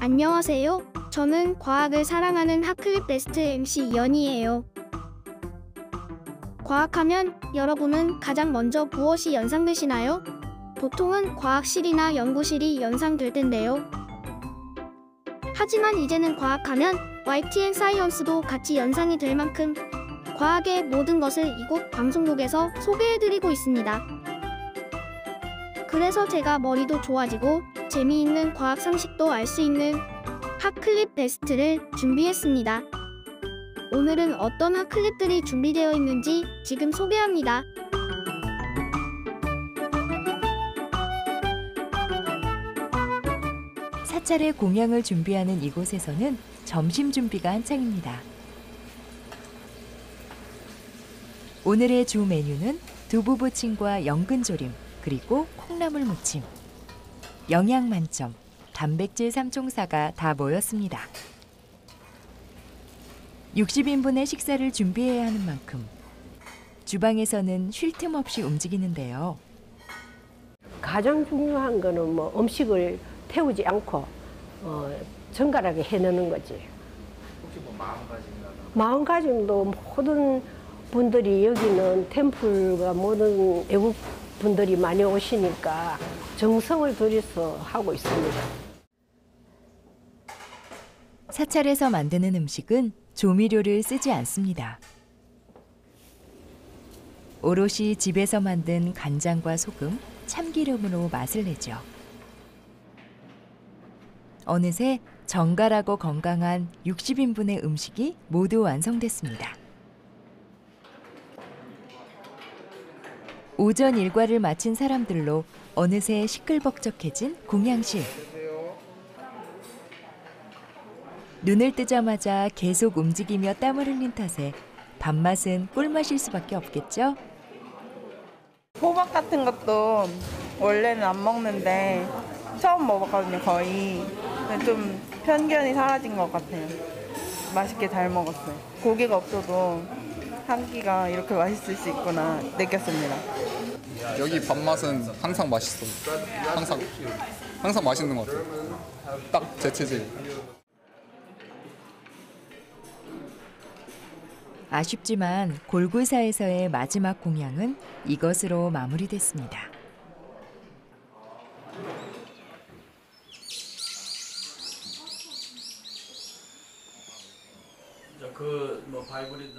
안녕하세요. 저는 과학을 사랑하는 핫클립 베스트 MC 연희예요. 과학하면 여러분은 가장 먼저 무엇이 연상되시나요? 보통은 과학실이나 연구실이 연상될 텐데요. 하지만 이제는 과학하면 YTN 사이언스도 같이 연상이 될 만큼 과학의 모든 것을 이곳 방송국에서 소개해드리고 있습니다. 그래서 제가 머리도 좋아지고 재미있는 과학 상식도 알 수 있는 핫클립 베스트를 준비했습니다. 오늘은 어떤 핫클립들이 준비되어 있는지 지금 소개합니다. 사찰의 공양을 준비하는 이곳에서는 점심 준비가 한창입니다. 오늘의 주 메뉴는 두부부침과 연근조림, 그리고 콩나물 무침. 영양 만점, 단백질 삼총사가 다 모였습니다. 60인분의 식사를 준비해야 하는 만큼 주방에서는 쉴 틈 없이 움직이는데요. 가장 중요한 거는 음식을 태우지 않고 정갈하게 해내는 거지. 혹시 마음가짐이나 마음가짐도 모든 분들이 여기는 템플과 모든 외국 분들이 많이 오시니까 정성을 들여서 하고 있습니다. 사찰에서 만드는 음식은 조미료를 쓰지 않습니다. 오롯이 집에서 만든 간장과 소금, 참기름으로 맛을 내죠. 어느새 정갈하고 건강한 60인분의 음식이 모두 완성됐습니다. 오전 일과를 마친 사람들로 어느새 시끌벅적해진 공양실. 눈을 뜨자마자 계속 움직이며 땀을 흘린 탓에 밥맛은 꿀맛일 수밖에 없겠죠? 호박 같은 것도 원래는 안 먹는데 처음 먹었거든요, 거의. 근데 좀 편견이 사라진 것 같아요. 맛있게 잘 먹었어요. 고기가 없어도 한 끼가 이렇게 맛있을 수 있구나 느꼈습니다. 여기 밥맛은 항상 맛있어. 항상 맛있는 것 같아요. 딱 제 체질. 아쉽지만 골굴사에서의 마지막 공양은 이것으로 마무리됐습니다.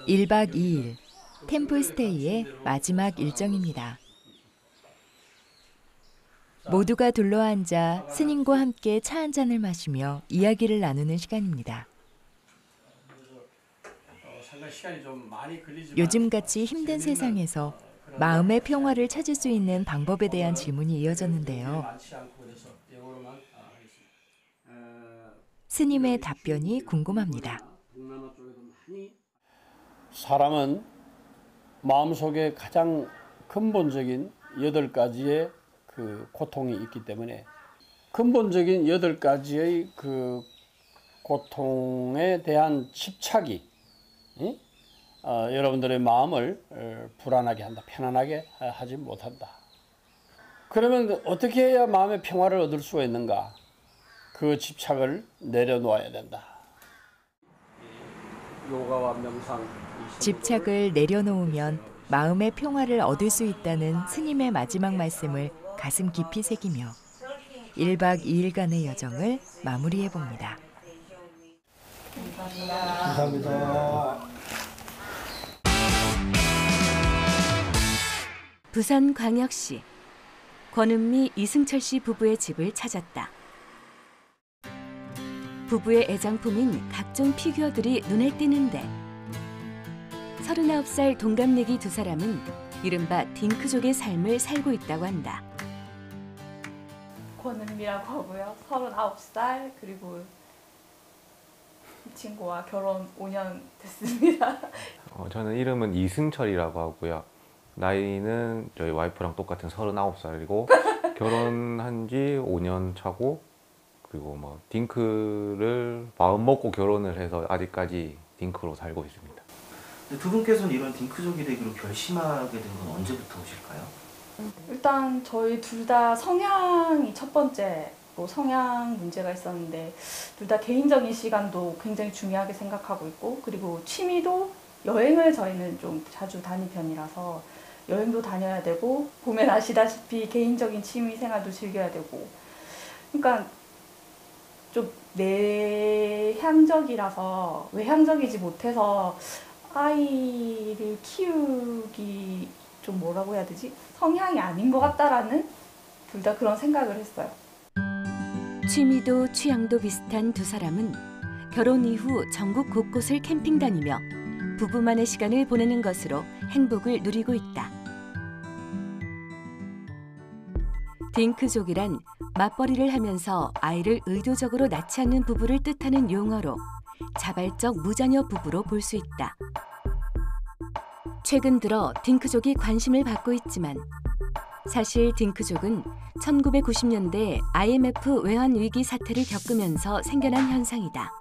일 1박 2일 템플스테이의 마지막 일정입니다. 모두가 둘러앉아 스님과 함께 차 한 잔을 마시며 이야기를 나누는 시간입니다. 요즘같이 힘든 세상에서 마음의 평화를 찾을 수 있는 방법에 대한 질문이 이어졌는데요. 스님의 답변이 궁금합니다. 사람은 마음속에 가장 근본적인 8가지의 그 고통이 있기 때문에 근본적인 8가지의 그 고통에 대한 집착이 여러분들의 마음을 불안하게 한다, 편안하게 하지 못한다. 그러면 어떻게 해야 마음의 평화를 얻을 수가 있는가? 그 집착을 내려놓아야 된다. 요가와 명상. 집착을 내려놓으면 마음의 평화를 얻을 수 있다는 스님의 마지막 말씀을 가슴 깊이 새기며 1박 2일간의 여정을 마무리해봅니다. 감사합니다. 부산광역시 권은미 이승철 씨 부부의 집을 찾았다. 부부의 애장품인 각종 피규어들이 눈에 띄는데 39살 동갑내기 두 사람은 이른바 딩크족의 삶을 살고 있다고 한다. 권은미라고 하고요. 39살 그리고 이 친구와 결혼 5년 됐습니다. 저는 이름은 이승철이라고 하고요. 나이는 저희 와이프랑 똑같은 39살이고 결혼한 지 5년 차고 그리고 딩크를 마음 먹고 결혼을 해서 아직까지 딩크로 살고 있습니다. 두 분께서는 이런 딩크족이 되기로 결심하게 된 건 언제부터 오실까요? 일단 저희 둘 다 성향이 첫 번째 뭐 성향 문제가 있었는데 둘 다 개인적인 시간도 굉장히 중요하게 생각하고 있고 그리고 취미도 여행을 저희는 좀 자주 다니는 편이라서 여행도 다녀야 되고 보면 아시다시피 개인적인 취미 생활도 즐겨야 되고 그러니까 좀 내향적이라서 외향적이지 못해서 아이를 키우기 좀 뭐라고 해야 되지? 성향이 아닌 것 같다라는 둘 다 그런 생각을 했어요. 취미도 취향도 비슷한 두 사람은 결혼 이후 전국 곳곳을 캠핑 다니며 부부만의 시간을 보내는 것으로 행복을 누리고 있다. 딩크족이란 맞벌이를 하면서 아이를 의도적으로 낳지 않는 부부를 뜻하는 용어로 자발적 무자녀 부부로 볼 수 있다. 최근 들어 딩크족이 관심을 받고 있지만 사실 딩크족은 1990년대 IMF 외환 위기 사태를 겪으면서 생겨난 현상이다.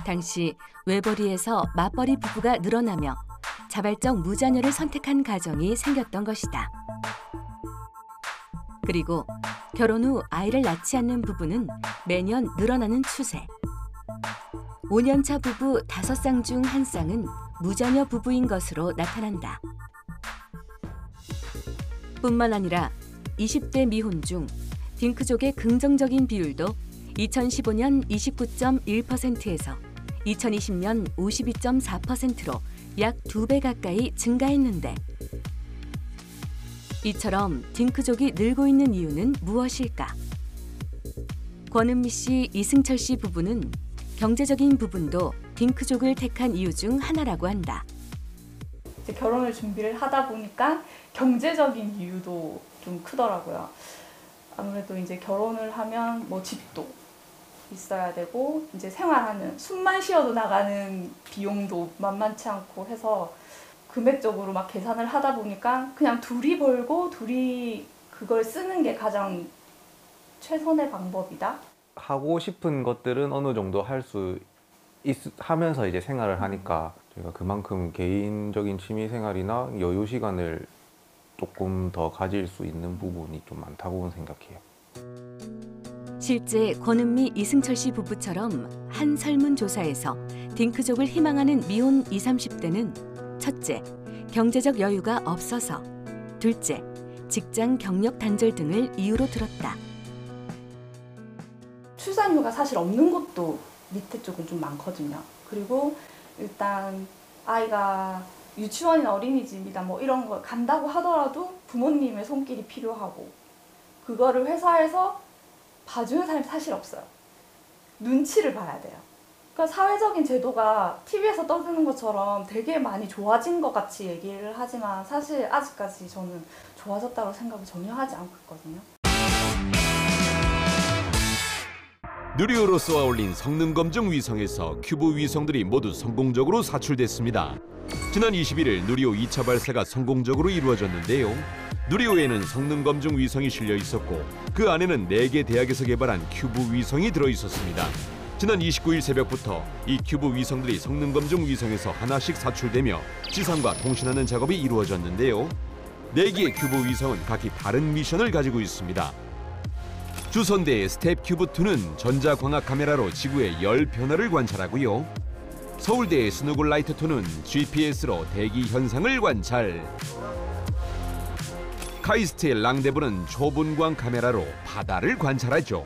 당시 외벌이에서 맞벌이 부부가 늘어나며 자발적 무자녀를 선택한 가정이 생겼던 것이다. 그리고 결혼 후 아이를 낳지 않는 부부는 매년 늘어나는 추세. 5년차 부부 5쌍 중 1쌍은 무자녀 부부인 것으로 나타난다. 뿐만 아니라 20대 미혼 중 딩크족의 긍정적인 비율도 2015년 29.1%에서 2020년 52.4%로 약 2배 가까이 증가했는데 이처럼 딩크족이 늘고 있는 이유는 무엇일까? 권은미 씨, 이승철 씨 부부는 경제적인 부분도 딩크족을 택한 이유 중 하나라고 한다. 이제 결혼을 준비를 하다 보니까 경제적인 이유도 좀 크더라고요. 아무래도 이제 결혼을 하면 뭐 집도 있어야 되고 이제 생활하는 숨만 쉬어도 나가는 비용도 만만치 않고 해서 금액적으로 막 계산을 하다 보니까 그냥 둘이 벌고 둘이 그걸 쓰는 게 가장 최선의 방법이다. 하고 싶은 것들은 어느 정도 할 수 하면서 이제 생활을 하니까 저희가 그만큼 개인적인 취미 생활이나 여유 시간을 조금 더 가질 수 있는 부분이 좀 많다고는 생각해요. 실제 권은미, 이승철 씨 부부처럼 한 설문조사에서 딩크족을 희망하는 미혼 20, 30대는 첫째, 경제적 여유가 없어서, 둘째, 직장 경력 단절 등을 이유로 들었다. 출산휴가 사실 없는 것도 밑에 쪽은 좀 많거든요. 그리고 일단 아이가 유치원이나 어린이집이나 뭐 이런 거 간다고 하더라도 부모님의 손길이 필요하고 그거를 회사에서 봐주는 사람이 사실 없어요. 눈치를 봐야 돼요. 그러니까 사회적인 제도가 TV에서 떠드는 것처럼 되게 많이 좋아진 것 같이 얘기를 하지만 사실 아직까지 저는 좋아졌다고 생각을 전혀 하지 않고 있거든요. 누리호로 쏘아올린 성능검증 위성에서 큐브 위성들이 모두 성공적으로 사출됐습니다. 지난 21일 누리호 2차 발사가 성공적으로 이루어졌는데요. 누리호에는 성능검증 위성이 실려 있었고 그 안에는 4개 대학에서 개발한 큐브 위성이 들어있었습니다. 지난 29일 새벽부터 이 큐브 위성들이 성능검증 위성에서 하나씩 사출되며 지상과 통신하는 작업이 이루어졌는데요. 4개의 큐브 위성은 각기 다른 미션을 가지고 있습니다. 주선대의 스텝큐브2는 전자광학 카메라로 지구의 열 변화를 관찰하고요. 서울대의 스누글라이트2는 GPS로 대기 현상을 관찰. 카이스트의 랑데브는 초분광 카메라로 바다를 관찰하죠.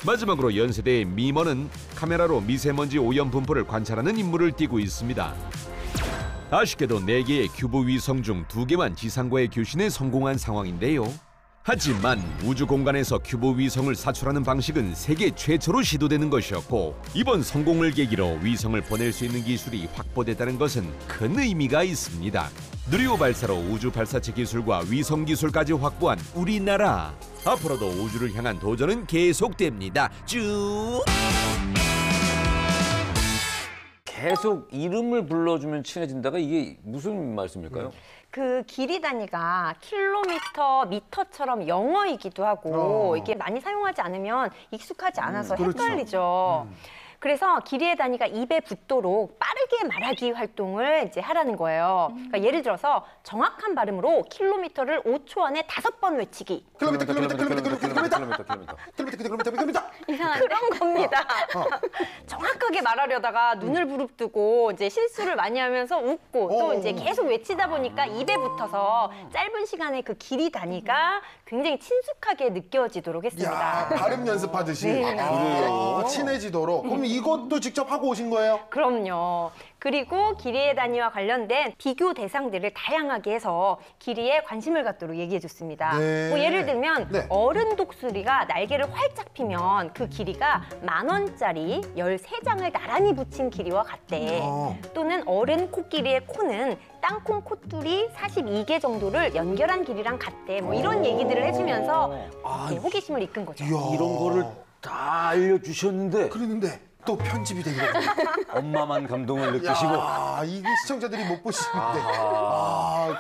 마지막으로 연세대의 미머는 카메라로 미세먼지 오염 분포를 관찰하는 임무를 띠고 있습니다. 아쉽게도 4개의 큐브 위성 중 2개만 지상과의 교신에 성공한 상황인데요. 하지만 우주 공간에서 큐브 위성을 사출하는 방식은 세계 최초로 시도되는 것이었고 이번 성공을 계기로 위성을 보낼 수 있는 기술이 확보됐다는 것은 큰 의미가 있습니다. 누리호 발사로 우주 발사체 기술과 위성 기술까지 확보한 우리나라. 앞으로도 우주를 향한 도전은 계속됩니다. 쭉! 계속 이름을 불러주면 친해진다가 이게 무슨 말씀일까요? 그 길이 단위가 킬로미터, 미터처럼 영어이기도 하고 이게 많이 사용하지 않으면 익숙하지 않아서 그렇죠. 헷갈리죠. 그래서 길이의 단위가 입에 붙도록 빠르게 말하기 활동을 이제 하라는 거예요. 그러니까 예를 들어서 정확한 발음으로 킬로미터를 5초 안에 5번 외치기. 킬로미터. 그런 겁니다. 정확하게 말하려다가 눈을 부릅뜨고 이제 실수를 많이 하면서 웃고 또 이제 계속 외치다 보니까 입에 붙어서 짧은 시간에 그 길이 단위가 굉장히 친숙하게 느껴지도록 했습니다. 야, 발음 연습하듯이. 네. 아, 친해지도록. 그럼 이것도 직접 하고 오신 거예요? 그럼요. 그리고 길이의 단위와 관련된 비교 대상들을 다양하게 해서 길이에 관심을 갖도록 얘기해줬습니다. 네. 뭐 예를 들면 네. 어른 독수리가 날개를 활짝 피면 그 길이가 10,000원짜리 13장을 나란히 붙인 길이와 같대. 또는 어른 코끼리의 코는 땅콩 콧줄이 42개 정도를 연결한 길이랑 같대. 뭐 이런 얘기들을 해주면서 이렇게 호기심을 이끈 거죠. 이런 거를 다 알려주셨는데. 그랬는데 또 편집이 되거든요. 엄마만 감동을 느끼시고. 야, 이게 시청자들이 못 보시는데.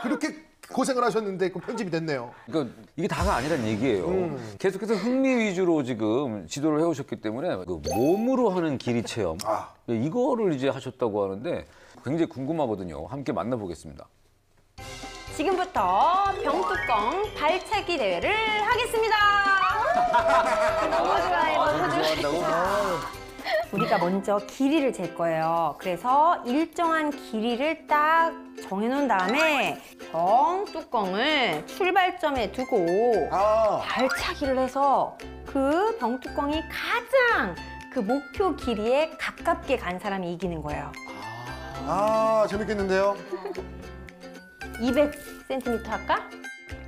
그렇게 고생을 하셨는데 그 편집이 됐네요. 그러니까 이게 다가 아니란 얘기예요. 계속해서 흥미 위주로 지금 지도를 해오셨기 때문에 그 몸으로 하는 길이 체험 이거를 이제 하셨다고 하는데 굉장히 궁금하거든요. 함께 만나보겠습니다. 지금부터 병뚜껑 발차기 대회를 하겠습니다. 너무 좋아요. 너무 좋아한다고? 우리가 먼저 길이를 잴 거예요. 그래서 일정한 길이를 딱 정해놓은 다음에 병뚜껑을 출발점에 두고 발차기를 해서 그 병뚜껑이 가장 그 목표 길이에 가깝게 간 사람이 이기는 거예요. 재밌겠는데요? 200cm 할까?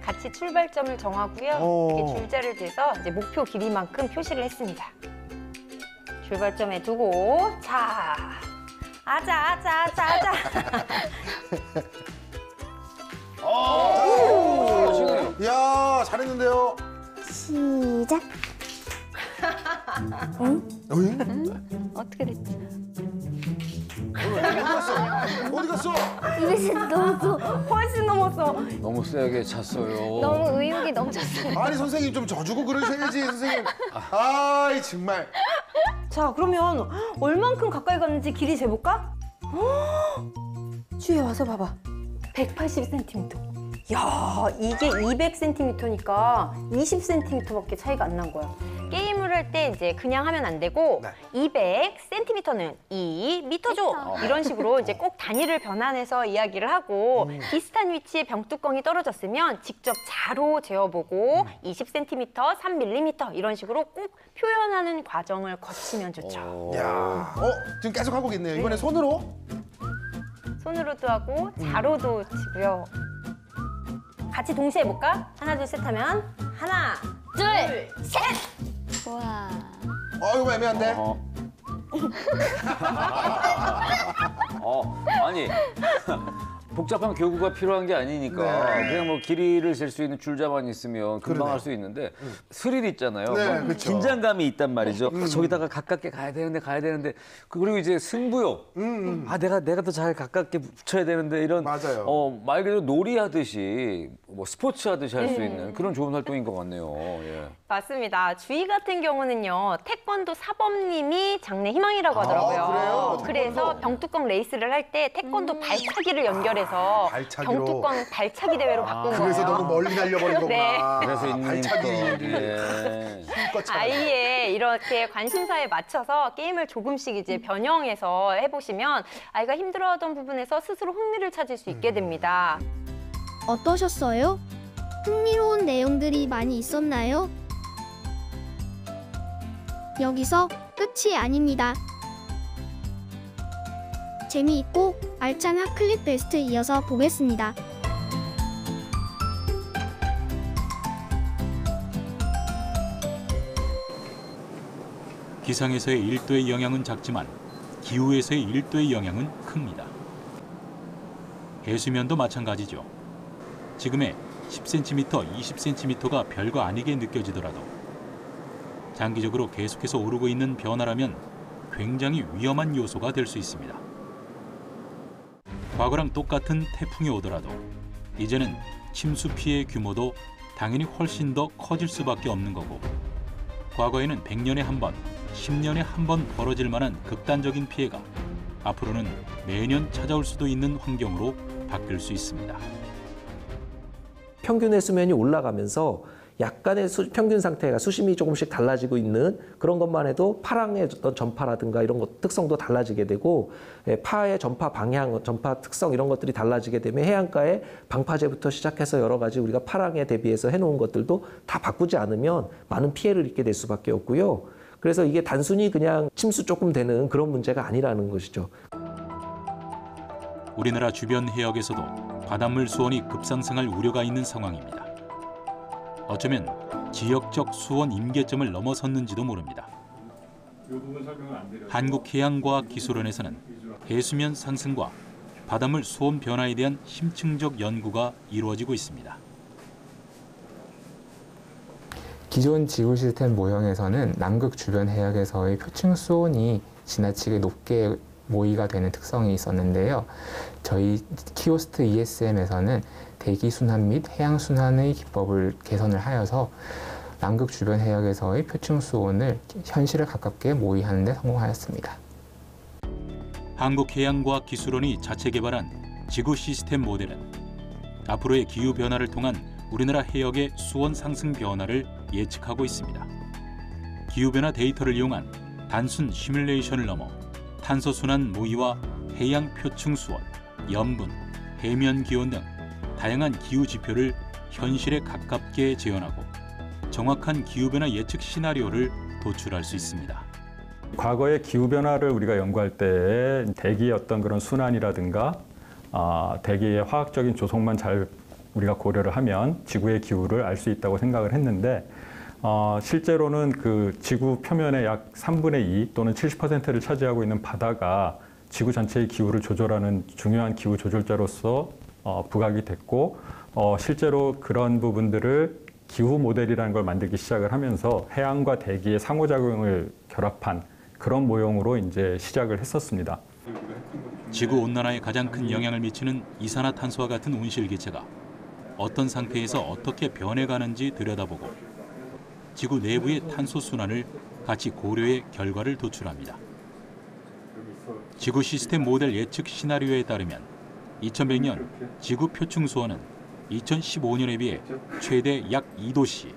같이 출발점을 정하고요. 이렇게 줄자를 대서 이제 목표 길이만큼 표시를 했습니다. 출발점에 두고 자, 아자. 야, 잘했는데요. 시작. 응? 어떻게 됐지? 어디 갔어? 200cm 넘었어. 훨씬 넘었어. 너무 세게 찼어요. 너무 의욕이 넘쳤어요. 아니 선생님 좀 져주고 그러셔야지 선생님. 정말. 자, 그러면 얼만큼 가까이 갔는지 길이 재볼까? 주위에 와서 봐봐. 180cm. 야, 이게 200cm니까 20cm밖에 차이가 안 난 거야. 게임을 할 때 이제 그냥 하면 안 되고 200cm는 2m죠. 이런 식으로 이제 꼭 단위를 변환해서 이야기를 하고 비슷한 위치에 병뚜껑이 떨어졌으면 직접 자로 재어보고 20cm, 3mm 이런 식으로 꼭 표현하는 과정을 거치면 좋죠. 야, 지금 계속 하고 있네요. 이번에 손으로? 손으로도 하고 자로도 치고요. 같이 동시에 해볼까? 하나, 둘, 셋 하면 하나, 둘, 셋! 우와. 이거 애매한데? 아니 복잡한 교구가 필요한 게 아니니까 그냥 뭐 길이를 잴 수 있는 줄자만 있으면 금방 할 수 있는데 스릴 있잖아요. 그렇죠. 긴장감이 있단 말이죠. 저기다가 가깝게 가야 되는데 그리고 이제 승부욕. 내가 더 잘 가깝게 붙여야 되는데 이런 맞아요. 말 그대로 놀이하듯이 뭐 스포츠 하듯이 할 수 있는 그런 좋은 활동인 것 같네요. 예. 맞습니다. 주희 같은 경우는요. 태권도 사범님이 장래 희망이라고 하더라고요. 그래요? 그래서 병뚜껑 레이스를 할 때 태권도 발차기를 연결해서 발차기로? 병뚜껑 발차기 대회로 바꾼 거예요. 그래서 너무 멀리 가려버린 거구나. 네. 그래서 있는 발차기. 예. 아이의 이렇게 관심사에 맞춰서 게임을 조금씩 이제 변형해서 해보시면 아이가 힘들어하던 부분에서 스스로 흥미를 찾을 수 있게 됩니다. 어떠셨어요? 흥미로운 내용들이 많이 있었나요? 여기서 끝이 아닙니다. 재미있고 알찬 핫클립 베스트 이어서 보겠습니다. 기상에서의 1도의 영향은 작지만 기후에서의 1도의 영향은 큽니다. 해수면도 마찬가지죠. 지금의 10cm, 20cm가 별거 아니게 느껴지더라도 장기적으로 계속해서 오르고 있는 변화라면 굉장히 위험한 요소가 될 수 있습니다. 과거랑 똑같은 태풍이 오더라도 이제는 침수 피해 규모도 당연히 훨씬 더 커질 수밖에 없는 거고 과거에는 100년에 한 번, 10년에 한 번 벌어질 만한 극단적인 피해가 앞으로는 매년 찾아올 수도 있는 환경으로 바뀔 수 있습니다. 평균 해수면이 올라가면서 약간의 평균 상태가 수심이 조금씩 달라지고 있는 그런 것만 해도 파랑의 어떤 전파라든가 이런 것 특성도 달라지게 되고 파의 전파 방향, 전파 특성 이런 것들이 달라지게 되면 해안가의 방파제부터 시작해서 여러 가지 우리가 파랑에 대비해서 해놓은 것들도 다 바꾸지 않으면 많은 피해를 입게 될 수밖에 없고요. 그래서 이게 단순히 그냥 침수 조금 되는 그런 문제가 아니라는 것이죠. 우리나라 주변 해역에서도 바닷물 수온이 급상승할 우려가 있는 상황입니다. 어쩌면 지역적 수온 임계점을 넘어섰는지도 모릅니다. 한국해양과학기술원에서는 해수면 상승과 바닷물 수온 변화에 대한 심층적 연구가 이루어지고 있습니다. 기존 지구 시스템 모형에서는 남극 주변 해역에서의 표층 수온이 지나치게 높게 모의가 되는 특성이 있었는데요. 저희 키오스트 ESM에서는 대기 순환 및 해양 순환의 기법을 개선을 하여서 남극 주변 해역에서의 표층 수온을 현실에 가깝게 모의하는 데 성공하였습니다. 한국해양과학기술원이 자체 개발한 지구 시스템 모델은 앞으로의 기후 변화를 통한 우리나라 해역의 수온 상승 변화를 예측하고 있습니다. 기후변화 데이터를 이용한 단순 시뮬레이션을 넘어 탄소 순환 모의와 해양 표층 수온, 염분, 해면 기온 등 다양한 기후 지표를 현실에 가깝게 재현하고 정확한 기후변화 예측 시나리오를 도출할 수 있습니다. 과거의 기후변화를 우리가 연구할 때 대기의 어떤 그런 순환이라든가 대기의 화학적인 조성만 잘 우리가 고려를 하면 지구의 기후를 알 수 있다고 생각을 했는데 실제로는 그 지구 표면의 약 3분의 2 또는 70%를 차지하고 있는 바다가 지구 전체의 기후를 조절하는 중요한 기후 조절자로서 부각이 됐고 실제로 그런 부분들을 기후 모델이라는 걸 만들기 시작을 하면서 해양과 대기의 상호작용을 결합한 그런 모형으로 이제 시작을 했었습니다. 지구 온난화에 가장 큰 영향을 미치는 이산화탄소와 같은 온실기체가 어떤 상태에서 어떻게 변해가는지 들여다보고 지구 내부의 탄소 순환을 같이 고려해 결과를 도출합니다. 지구 시스템 모델 예측 시나리오에 따르면 2100년 지구 표층 수온은 2015년에 비해 최대 약 2도씨,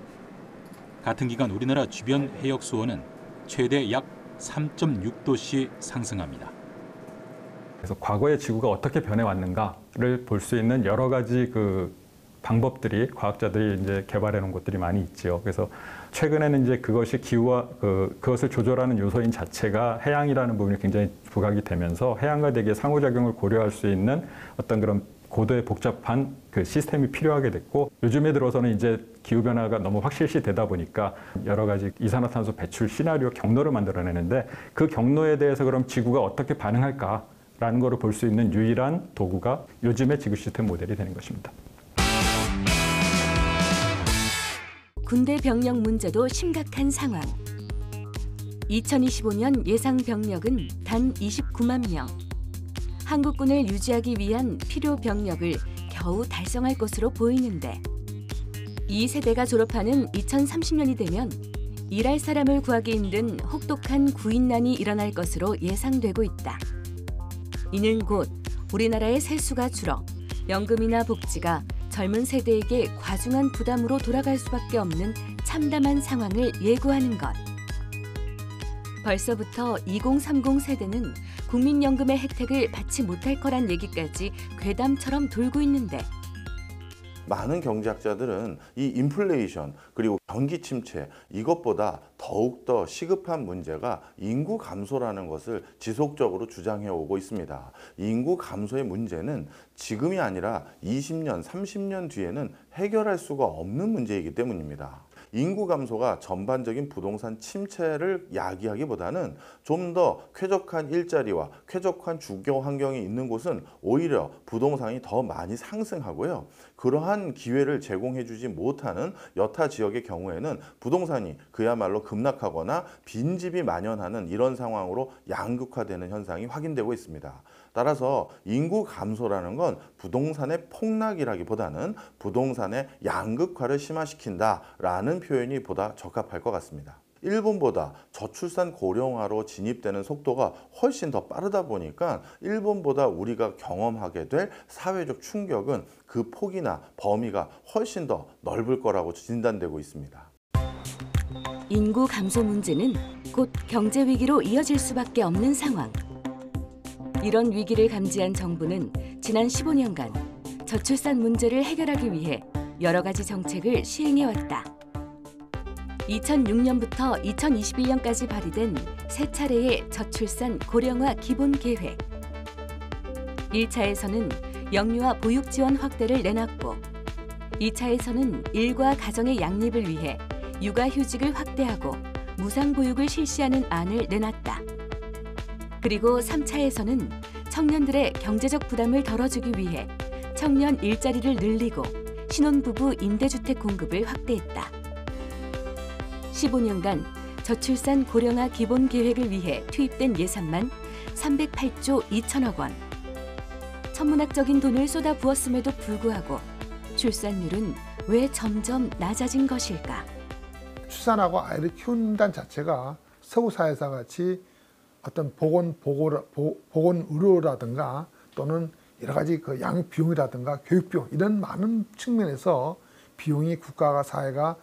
같은 기간 우리나라 주변 해역 수온은 최대 약 3.6도씨 상승합니다. 그래서 과거의 지구가 어떻게 변해왔는가를 볼 수 있는 여러 가지 그 방법들이 과학자들이 이제 개발해 놓은 것들이 많이 있죠. 그래서 최근에는 이제 그것이 기후와 그것을 조절하는 요소인 자체가 해양이라는 부분이 굉장히 부각이 되면서 해양과 대기의 상호작용을 고려할 수 있는 어떤 그런 고도의 복잡한 그 시스템이 필요하게 됐고 요즘에 들어서는 이제 기후변화가 너무 확실시 되다 보니까 여러 가지 이산화탄소 배출 시나리오 경로를 만들어내는데 그 경로에 대해서 그럼 지구가 어떻게 반응할까라는 것을 볼 수 있는 유일한 도구가 요즘의 지구 시스템 모델이 되는 것입니다. 군대 병력 문제도 심각한 상황. 2025년 예상 병력은 단 29만 명. 한국군을 유지하기 위한 필요 병력을 겨우 달성할 것으로 보이는데 이 세대가 졸업하는 2030년이 되면 일할 사람을 구하기 힘든 혹독한 구인난이 일어날 것으로 예상되고 있다. 이는 곧 우리나라의 세수가 줄어 연금이나 복지가 젊은 세대에게 과중한 부담으로 돌아갈 수밖에 없는 참담한 상황을 예고하는 것. 벌써부터 2030 세대는 국민연금의 혜택을 받지 못할 거란 얘기까지 괴담처럼 돌고 있는데 많은 경제학자들은 이 인플레이션 그리고 경기 침체 이것보다 더욱더 시급한 문제가 인구 감소라는 것을 지속적으로 주장해 오고 있습니다. 인구 감소의 문제는 지금이 아니라 20년, 30년 뒤에는 해결할 수가 없는 문제이기 때문입니다. 인구 감소가 전반적인 부동산 침체를 야기하기보다는 좀 더 쾌적한 일자리와 쾌적한 주거 환경이 있는 곳은 오히려 부동산이 더 많이 상승하고요. 그러한 기회를 제공해주지 못하는 여타 지역의 경우에는 부동산이 그야말로 급락하거나 빈집이 만연하는 이런 상황으로 양극화되는 현상이 확인되고 있습니다. 따라서 인구 감소라는 건 부동산의 폭락이라기보다는 부동산의 양극화를 심화시킨다라는 표현이 보다 적합할 것 같습니다. 일본보다 저출산 고령화로 진입되는 속도가 훨씬 더 빠르다 보니까 일본보다 우리가 경험하게 될 사회적 충격은 그 폭이나 범위가 훨씬 더 넓을 거라고 진단되고 있습니다. 인구 감소 문제는 곧 경제 위기로 이어질 수밖에 없는 상황. 이런 위기를 감지한 정부는 지난 15년간 저출산 문제를 해결하기 위해 여러 가지 정책을 시행해왔다. 2006년부터 2021년까지 발의된 세 차례의 저출산 고령화 기본 계획. 1차에서는 영유아 보육 지원 확대를 내놨고 2차에서는 일과 가정의 양립을 위해 육아휴직을 확대하고 무상보육을 실시하는 안을 내놨다. 그리고 3차에서는 청년들의 경제적 부담을 덜어주기 위해 청년 일자리를 늘리고 신혼부부 임대주택 공급을 확대했다. 15년간 저출산 고령화 기본 계획을 위해 투입된 예산만 308조 2천억 원. 천문학적인 돈을 쏟아부었음에도 불구하고 출산율은 왜 점점 낮아진 것일까? 출산하고 아이를 키운다는 자체가 서구 사회사 같이 어떤 보건 의료라든가 또는 여러 가지 그 양육 비용이라든가 교육 비용 이런 많은 측면에서 비용이 국가가 사회가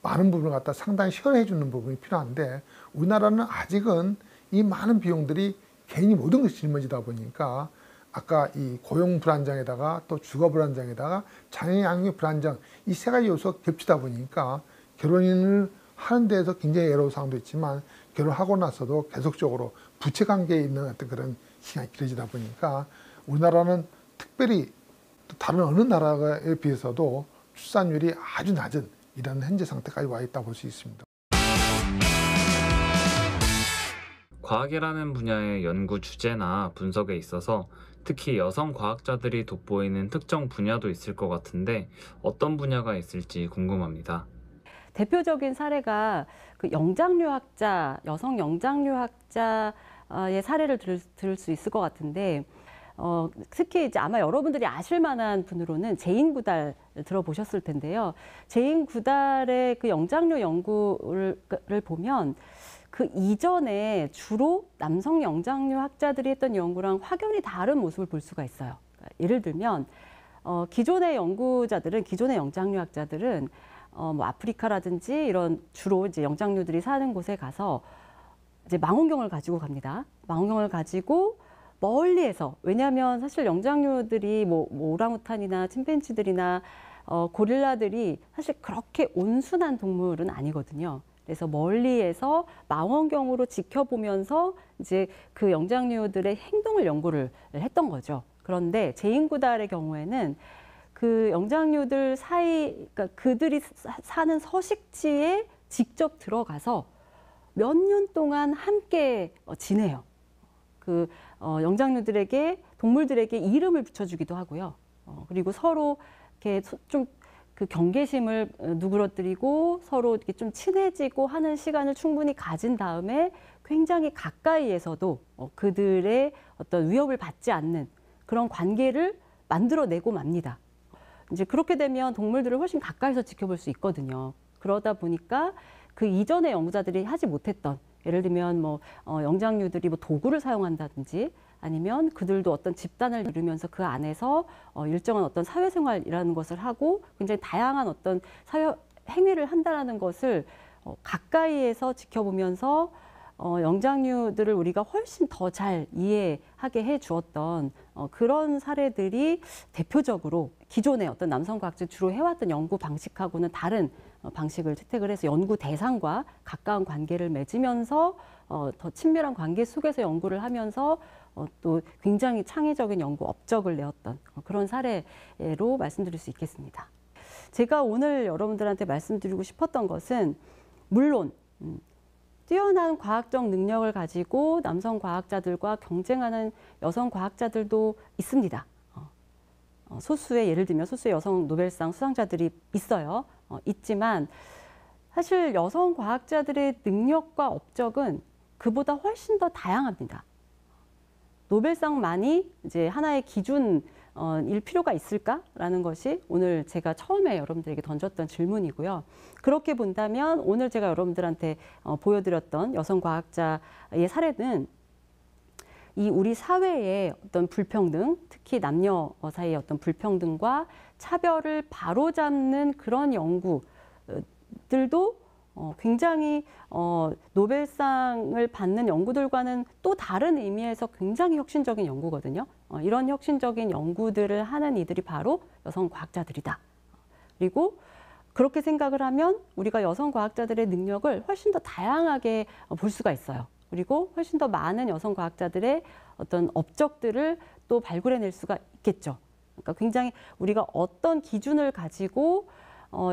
많은 부분을 갖다 상당히 시원해 주는 부분이 필요한데 우리나라는 아직은 이 많은 비용들이 개인이 모든 것이 짊어지다 보니까 아까 이 고용 불안정에다가 또 주거 불안정에다가 자녀 양육 불안정 이 세 가지 요소가 겹치다 보니까 결혼을 하는 데에서 굉장히 애로운 상황도 있지만 결혼하고 나서도 계속적으로 부채 관계에 있는 어떤 그런 시간이 길어지다 보니까 우리나라는 특별히 다른 어느 나라에 비해서도 출산율이 아주 낮은 이런 현재 상태까지 와 있다고 볼 수 있습니다. 과학이라는 분야의 연구 주제나 분석에 있어서 특히 여성 과학자들이 돋보이는 특정 분야도 있을 것 같은데 어떤 분야가 있을지 궁금합니다. 대표적인 사례가 그 영장류학자, 여성 영장류학자의 사례를 들을 수 있을 것 같은데 특히 이제 아마 여러분들이 아실 만한 분으로는 제인 구달 들어보셨을 텐데요. 제인 구달의 그 영장류 연구를 보면 그 이전에 주로 남성 영장류 학자들이 했던 연구랑 확연히 다른 모습을 볼 수가 있어요. 예를 들면 기존의 연구자들은 기존의 영장류 학자들은 뭐 아프리카라든지 이런 주로 이제 영장류들이 사는 곳에 가서 이제 망원경을 가지고 갑니다. 망원경을 가지고 멀리에서 왜냐하면 사실 영장류들이 뭐 오랑우탄이나 침팬지들이나 고릴라들이 사실 그렇게 온순한 동물은 아니거든요. 그래서 멀리에서 망원경으로 지켜보면서 이제 그 영장류들의 행동을 연구를 했던 거죠. 그런데 제인구달의 경우에는 그 영장류들 사이, 그러니까 그들이 사는 서식지에 직접 들어가서 몇 년 동안 함께 지내요. 그 영장류들에게 동물들에게 이름을 붙여주기도 하고요. 그리고 서로 이렇게 좀 그 경계심을 누그러뜨리고 서로 이렇게 좀 친해지고 하는 시간을 충분히 가진 다음에 굉장히 가까이에서도 그들의 어떤 위협을 받지 않는 그런 관계를 만들어내고 맙니다. 이제 그렇게 되면 동물들을 훨씬 가까이서 지켜볼 수 있거든요. 그러다 보니까 그 이전의 연구자들이 하지 못했던 예를 들면 뭐 영장류들이 뭐 도구를 사용한다든지 아니면 그들도 어떤 집단을 이루면서 그 안에서 일정한 어떤 사회생활이라는 것을 하고 굉장히 다양한 어떤 사회 행위를 한다라는 것을 가까이에서 지켜보면서 영장류들을 우리가 훨씬 더 잘 이해하게 해 주었던 그런 사례들이 대표적으로 기존의 어떤 남성 과학자들이 주로 해왔던 연구 방식하고는 다른 방식을 채택을 해서 연구 대상과 가까운 관계를 맺으면서 더 친밀한 관계 속에서 연구를 하면서 또 굉장히 창의적인 연구 업적을 내었던 그런 사례로 말씀드릴 수 있겠습니다. 제가 오늘 여러분들한테 말씀드리고 싶었던 것은 물론 뛰어난 과학적 능력을 가지고 남성 과학자들과 경쟁하는 여성 과학자들도 있습니다. 소수의 예를 들면 소수의 여성 노벨상 수상자들이 있어요. 있지만 사실 여성 과학자들의 능력과 업적은 그보다 훨씬 더 다양합니다. 노벨상만이 이제 하나의 기준 일 필요가 있을까라는 것이 오늘 제가 처음에 여러분들에게 던졌던 질문이고요. 그렇게 본다면 오늘 제가 여러분들한테 보여드렸던 여성 과학자의 사례는 이 우리 사회의 어떤 불평등, 특히 남녀 사이의 어떤 불평등과 차별을 바로잡는 그런 연구들도 굉장히 노벨상을 받는 연구들과는 또 다른 의미에서 굉장히 혁신적인 연구거든요. 이런 혁신적인 연구들을 하는 이들이 바로 여성 과학자들이다. 그리고 그렇게 생각을 하면 우리가 여성 과학자들의 능력을 훨씬 더 다양하게 볼 수가 있어요. 그리고 훨씬 더 많은 여성 과학자들의 어떤 업적들을 또 발굴해낼 수가 있겠죠. 그러니까 굉장히 우리가 어떤 기준을 가지고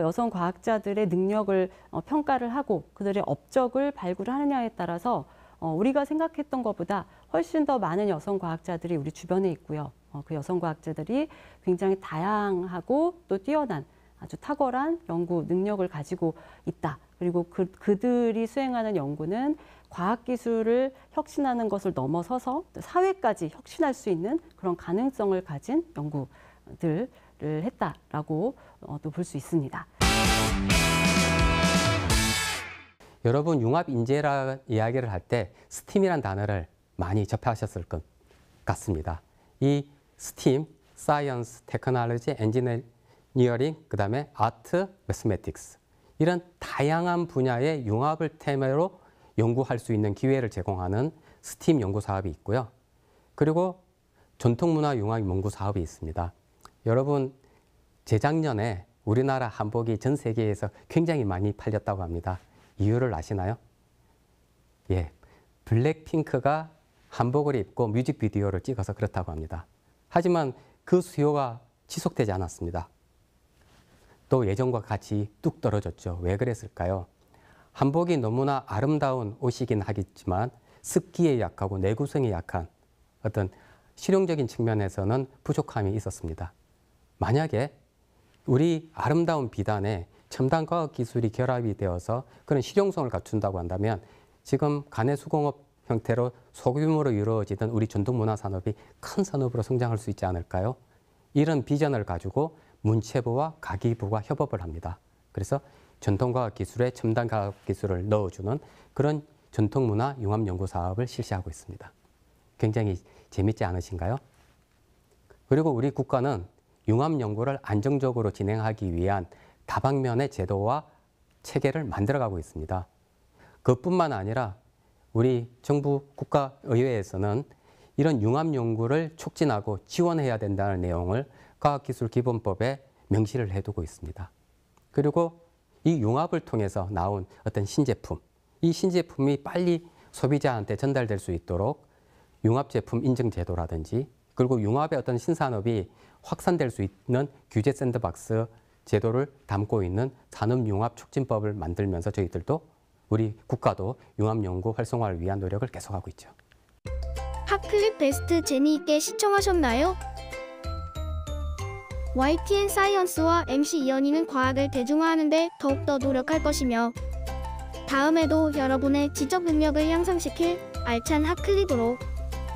여성 과학자들의 능력을 평가를 하고 그들의 업적을 발굴하느냐에 따라서 우리가 생각했던 것보다 훨씬 더 많은 여성 과학자들이 우리 주변에 있고요. 그 여성 과학자들이 굉장히 다양하고 또 뛰어난 아주 탁월한 연구 능력을 가지고 있다. 그리고 그들이 수행하는 연구는 과학기술을 혁신하는 것을 넘어서서 사회까지 혁신할 수 있는 그런 가능성을 가진 연구들을 했다라고 또 볼 수 있습니다. 여러분 융합 인재라 이야기를 할 때 스팀이란 단어를 많이 접하셨을 것 같습니다. 이 스팀, 사이언스, 테크놀로지, 엔지니어링, 그다음에 아트, 매스매틱스 이런 다양한 분야의 융합을 테마로 연구할 수 있는 기회를 제공하는 스팀 연구 사업이 있고요. 그리고 전통문화 융합 연구 사업이 있습니다. 여러분 재작년에 우리나라 한복이 전 세계에서 굉장히 많이 팔렸다고 합니다. 이유를 아시나요? 예, 블랙핑크가 한복을 입고 뮤직비디오를 찍어서 그렇다고 합니다. 하지만 그 수요가 지속되지 않았습니다. 또 예전과 같이 뚝 떨어졌죠. 왜 그랬을까요? 한복이 너무나 아름다운 옷이긴 하겠지만 습기에 약하고 내구성에 약한 어떤 실용적인 측면에서는 부족함이 있었습니다. 만약에 우리 아름다운 비단에 첨단 과학 기술이 결합이 되어서 그런 실용성을 갖춘다고 한다면 지금 가내수공업 형태로 소규모로 이루어지던 우리 전통문화 산업이 큰 산업으로 성장할 수 있지 않을까요? 이런 비전을 가지고 문체부와 가기부가 협업을 합니다. 그래서 전통과학 기술에 첨단 과학 기술을 넣어주는 그런 전통문화 융합 연구 사업을 실시하고 있습니다. 굉장히 재밌지 않으신가요? 그리고 우리 국가는 융합 연구를 안정적으로 진행하기 위한 다방면의 제도와 체계를 만들어가고 있습니다. 그뿐만 아니라 우리 정부 국가의회에서는 이런 융합 연구를 촉진하고 지원해야 된다는 내용을 과학기술기본법에 명시를 해두고 있습니다. 그리고 이 융합을 통해서 나온 어떤 신제품, 이 신제품이 빨리 소비자한테 전달될 수 있도록 융합제품 인증제도라든지 그리고 융합의 어떤 신산업이 확산될 수 있는 규제 샌드박스 제도를 담고 있는 산업융합촉진법을 만들면서 저희들도 우리 국가도 융합연구 활성화를 위한 노력을 계속하고 있죠. 핫클립 베스트 재미있게 시청하셨나요? YTN 사이언스와 MC 이연희는 과학을 대중화하는 데 더욱더 노력할 것이며 다음에도 여러분의 지적 능력을 향상시킬 알찬 핫클립으로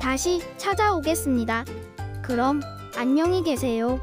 다시 찾아오겠습니다. 그럼 안녕히 계세요.